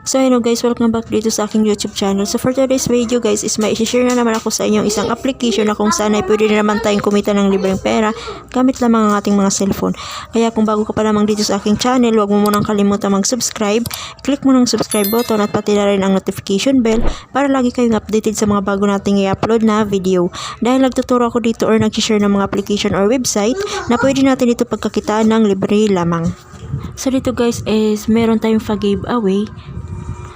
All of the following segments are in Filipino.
So hello guys, welcome back dito sa aking YouTube channel. So for today's video guys is may i-share na naman ako sa inyo isang application na kung saan ay pwede na naman tayong kumita ng libreng pera gamit lamang ang ating mga cellphone. Kaya kung bago ka pa lamang dito sa aking channel, huwag mo munang kalimutan mag-subscribe. Click mo ng subscribe button at pati na rin ang notification bell para lagi kayong updated sa mga bago nating i-upload na video. Dahil nagtuturo ako dito or nag-share ng mga application or website na pwede natin dito pagkakitaan ng libre lamang. So dito guys is meron tayong giveaway.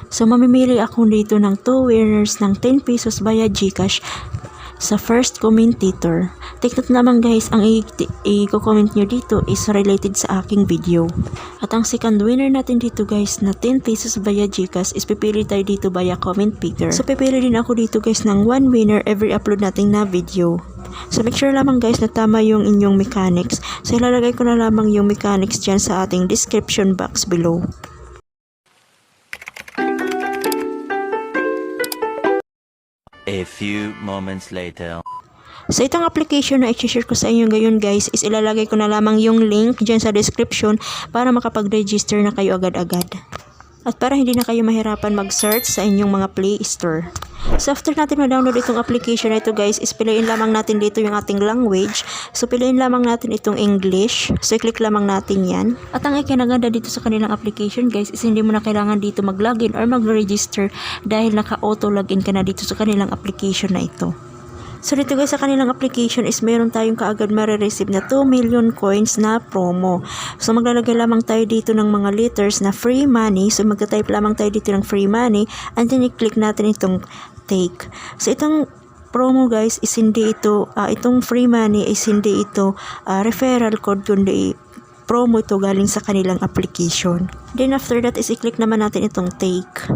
So, mamimili ako dito ng 2 winners ng 10 pesos via GCash sa first commentator. Take note naman guys, ang i-comment nyo dito is related sa aking video. At ang second winner natin dito guys na 10 pesos via GCash is pipili tayo dito via comment picker. So, pipili din ako dito guys ng 1 winner every upload natin na video. So, make sure lamang guys na tama yung inyong mechanics. So, ilalagay ko na lamang yung mechanics dyan sa ating description box below. A few moments later. So itong application na i-share ko sa inyo ngayon guys is ilalagay ko na lamang yung link dyan sa description para makapag-register na kayo agad-agad. At para hindi na kayo mahirapan mag-search sa inyong mga Play Store. So after natin ma-download itong application na ito guys, is piliin lamang natin dito yung ating language. So piliin lamang natin itong English. So i-click lamang natin yan. At ang ikinaganda dito sa kanilang application guys is hindi mo na kailangan dito mag-login or mag-register dahil naka-auto login ka na dito sa kanilang application na ito. So dito guys sa kanilang application is meron tayong kaagad marireceive na 2 million coins na promo. So maglalagay lamang tayo dito ng mga letters na free money. So magta-type lamang tayo dito ng free money and then i-click natin itong take. So itong promo guys is hindi ito, itong free money is hindi ito referral code kundi promo ito galing sa kanilang application. Then after that is i-click naman natin itong take.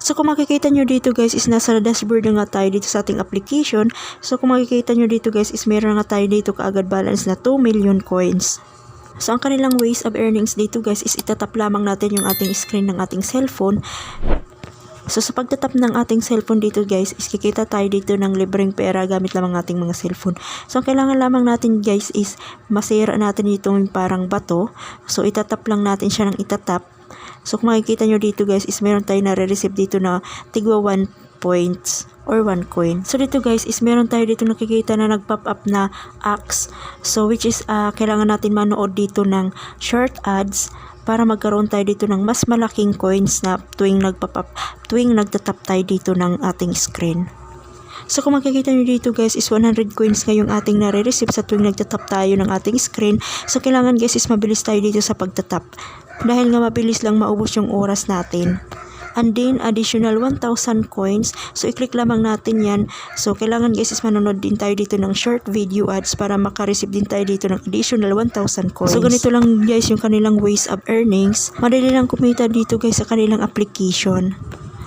So kung makikita nyo dito guys is nasa dashboard na nga tayo dito sa ating application. So kung makikita nyo dito guys is meron na nga tayo dito kaagad balance na 2 million coins. So ang kanilang ways of earnings dito guys is itatap lamang natin yung ating screen ng ating cellphone. So sa pagtatap ng ating cellphone dito guys is kikita tayo dito ng libreng pera gamit lamang ating mga cellphone. So ang kailangan lamang natin guys is masira natin itong parang bato. So itatap lang natin siya ng itatap. So kung makikita nyo dito guys is meron tayo na-receive dito na tigwa 1 points or 1 coin. So dito guys is meron tayo dito nakikita na nag-pop up na ads. So which is kailangan natin manood dito ng short ads para magkaroon tayo dito ng mas malaking coins na tuwing nagpop up, tuwing nagtatap tayo dito ng ating screen. So kung makikita nyo dito guys is 100 coins ngayong ating nare-receive sa tuwing nagtatap tayo ng ating screen. So kailangan guys is mabilis tayo dito sa pagtatap. Dahil nga mabilis lang maubos yung oras natin. And then additional 1,000 coins. So i-click lamang natin yan. So kailangan guys is manonood din tayo dito ng short video ads para makareceive din tayo dito ng additional 1,000 coins. So ganito lang guys yung kanilang ways of earnings. Madali lang kumita dito guys sa kanilang application.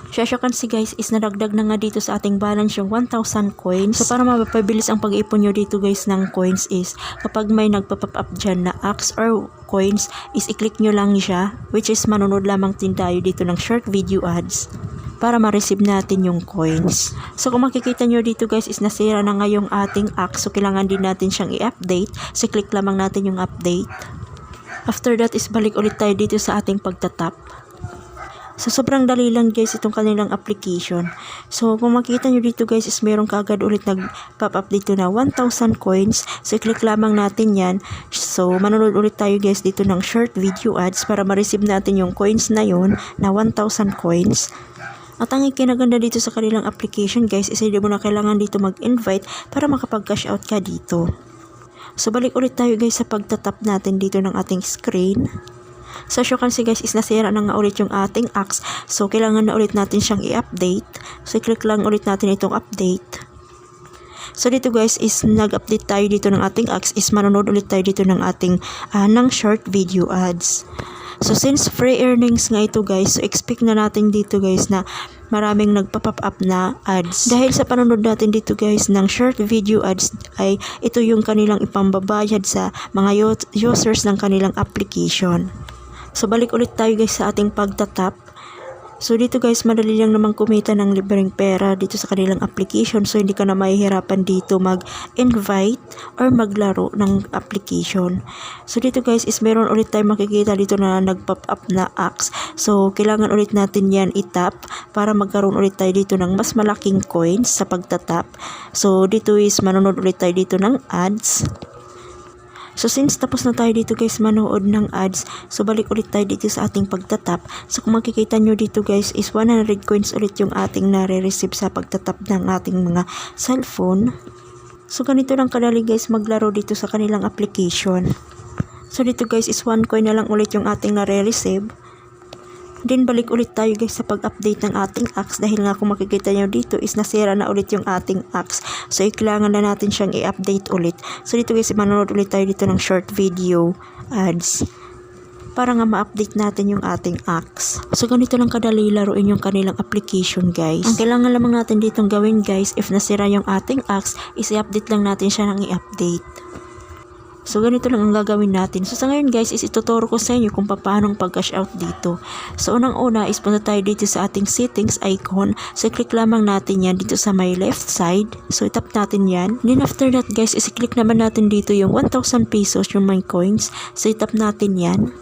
Shashakan si guys is nadagdag na nga dito sa ating balance yung 1,000 coins. So para mapabilis ang pag-ipon nyo dito guys ng coins is kapag may nagpa-pop up dyan na ads or coins is i-click nyo lang siya, which is manunod lamang din tayo dito ng short video ads para ma-receive natin yung coins. So kung makikita nyo dito guys is nasira na nga yung ating ads, so kailangan din natin siyang i-update. So click lamang natin yung update. After that is balik ulit tayo dito sa ating pagtatap. So sobrang dali lang guys itong kanilang application. So kung makita nyo dito guys is meron kaagad ulit nag-pop up dito na 1,000 coins. So click lamang natin yan. So manonood ulit tayo guys dito ng short video ads para ma-receive natin yung coins na yun na 1,000 coins. At ang ikinaganda dito sa kanilang application guys is hindi mo na kailangan dito mag-invite para makapag-cash out ka dito. So balik ulit tayo guys sa pagtatap natin dito ng ating screen. So as you can see guys is nasira na nga ulit yung ating ads. So kailangan na ulit natin siyang i-update. So i-click lang ulit natin itong update. So dito guys is nag-update tayo dito ng ating ads is manonood ulit tayo dito ng ating ng short video ads. So since free earnings nga ito guys, so expect na natin dito guys na maraming nagpa-pop up na ads. Dahil sa panonood natin dito guys ng short video ads ay ito yung kanilang ipambabayad sa mga users ng kanilang application. So balik ulit tayo guys sa ating pagtatap. So dito guys, madali lang naman kumita ng libreng pera dito sa kanilang application. So hindi ka na mahihirapan dito mag-invite or maglaro ng application. So dito guys is meron ulit tayong makikita dito na nag-pop up na axe. So kailangan ulit natin yan itap para magkaroon ulit tayo dito ng mas malaking coins sa pagtatap. So dito is manonood ulit tayo dito ng ads. So since tapos na tayo dito guys manood ng ads, so balik ulit tayo dito sa ating pagtatap. So kung makikita nyo dito guys is 100 coins ulit yung ating nare-receive sa pagtatap ng ating mga cellphone. So ganito lang kadali guys maglaro dito sa kanilang application. So dito guys is 1 coin na lang ulit yung ating nare-receive. Then balik ulit tayo guys sa pag-update ng ating axe dahil nga kung makikita nyo dito is nasira na ulit yung ating axe. So kailangan na natin siyang i-update ulit. So dito guys manonood ulit tayo dito ng short video ads para nga ma-update natin yung ating axe. So ganito lang kadali laruin yung kanilang application guys. Ang kailangan lamang natin ditong gawin guys if nasira yung ating axe is i-update lang natin siya ng i-update. So ganito lang ang gagawin natin. So sa ngayon guys is ituturo ko sa inyo kung paano pag-cash out dito. So unang-una is punta tayo dito sa ating settings icon. So click lamang natin yan dito sa my left side. So itap natin yan. Then after that guys is click naman natin dito yung 1,000 pesos yung my coins. So itap natin yan.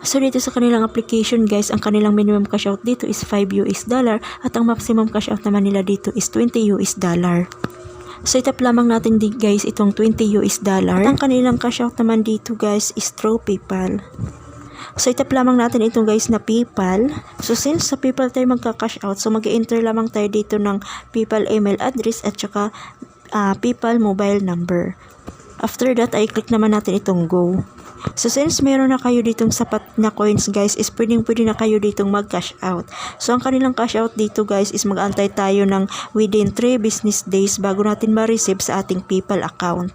So dito sa kanilang application guys, ang kanilang minimum cash out dito is $5 at ang maximum cash out naman nila dito is $20. So itap lamang natin guys itong $20 at ang kanilang cash out naman dito guys is through PayPal. So itap lamang natin itong guys na PayPal. So since sa PayPal tayo magka-cash out, so mag-enter lamang tayo dito ng PayPal email address at saka PayPal mobile number. After that ay click naman natin itong go. So since meron na kayo ditong sapat na coins guys is pwede na kayo ditong mag-cash out. So ang kanilang cash out dito guys is mag-antay tayo ng within 3 business days bago natin ma-receive sa ating PayPal account.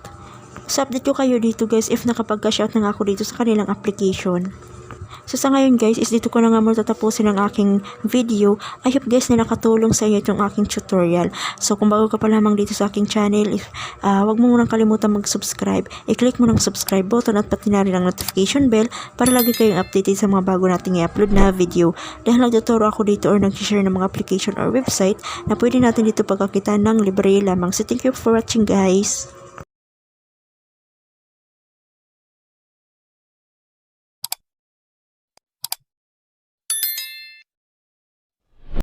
So update ko kayo dito guys if nakapag-cash out na ako dito sa kanilang application. So sa ngayon guys is dito ko na nga muna tatapusin ang aking video. I hope guys na nakatulong sa inyo itong aking tutorial. So kung bago ka pa lamang dito sa aking channel, wag mo munang kalimutan mag-subscribe. I-click mo ng subscribe button at pati na rin ang notification bell para lagi kayong updated sa mga bago nating i-upload na video. Dahil nagtuturo ako dito or nag-share ng mga application or website na pwede natin dito pagkakitaan ng libre lamang. So thank you for watching guys.